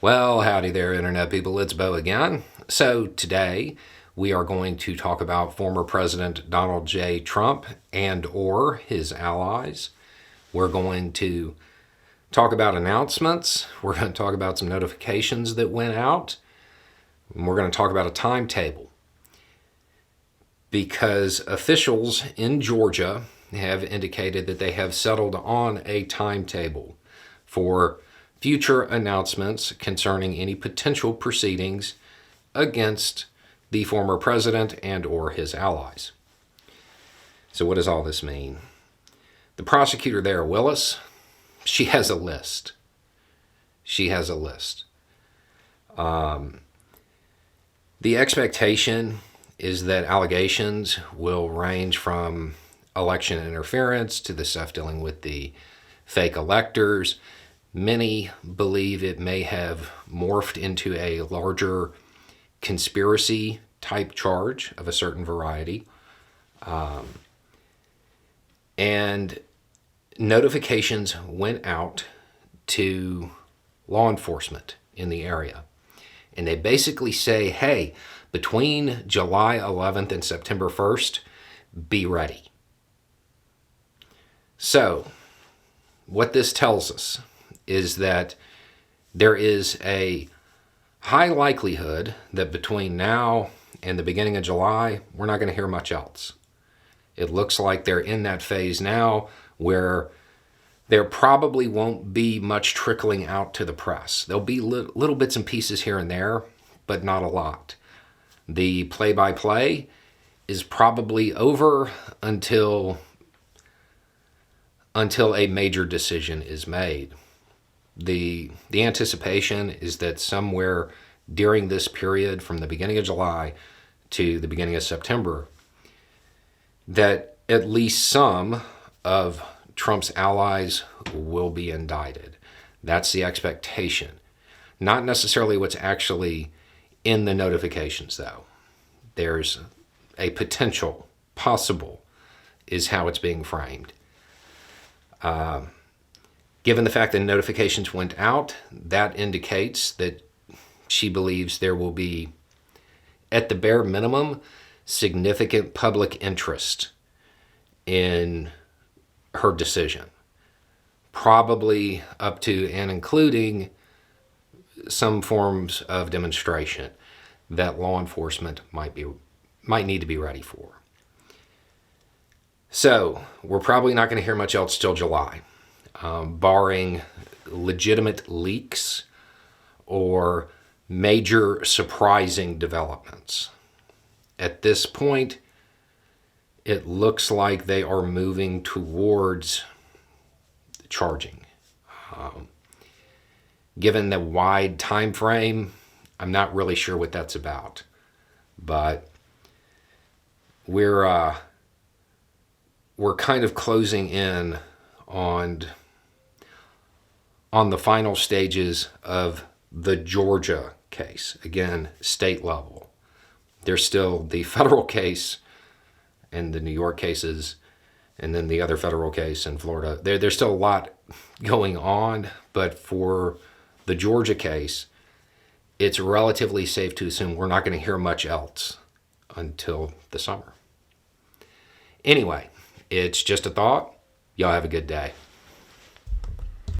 Well, howdy there, Internet people. It's Bo again. So, today we are going to talk about former President Donald J. Trump and/or his allies. We're going to talk about announcements. We're going to talk about some notifications that went out. And we're going to talk about a timetable. Because officials in Georgia have indicated that they have settled on a timetable for future announcements concerning any potential proceedings against the former president and/or his allies. So what does all this mean? The prosecutor there, Willis, she has a list. The expectation is that allegations will range from election interference to the stuff dealing with the fake electors. Many believe it may have morphed into a larger conspiracy type charge of a certain variety. And notifications went out to law enforcement in the area. And they basically say, hey, between July 11th and September 1st, be ready. So, what this tells us is that there is a high likelihood that between now and the beginning of July, we're not going to hear much else. It looks like they're in that phase now where there probably won't be much trickling out to the press. There'll be little bits and pieces here and there, but not a lot. The play-by-play is probably over until a major decision is made. The anticipation is that somewhere during this period from the beginning of July to the beginning of September, that at least some of Trump's allies will be indicted. That's the expectation. Not necessarily what's actually in the notifications, though. There's a possible, is how it's being framed. Given the fact that notifications went out, that indicates that she believes there will be, at the bare minimum, significant public interest in her decision. Probably up to and including some forms of demonstration that law enforcement might need to be ready for. So, we're probably not going to hear much else till July, barring legitimate leaks or major surprising developments. At this point, it looks like they are moving towards charging. Given the wide time frame, I'm not really sure what that's about, but we're kind of closing in on the final stages of the Georgia case. Again, state level. There's still the federal case and the New York cases, and then the other federal case in Florida. There's still a lot going on, but for the Georgia case, it's relatively safe to assume we're not going to hear much else until the summer. Anyway, it's just a thought. Y'all have a good day.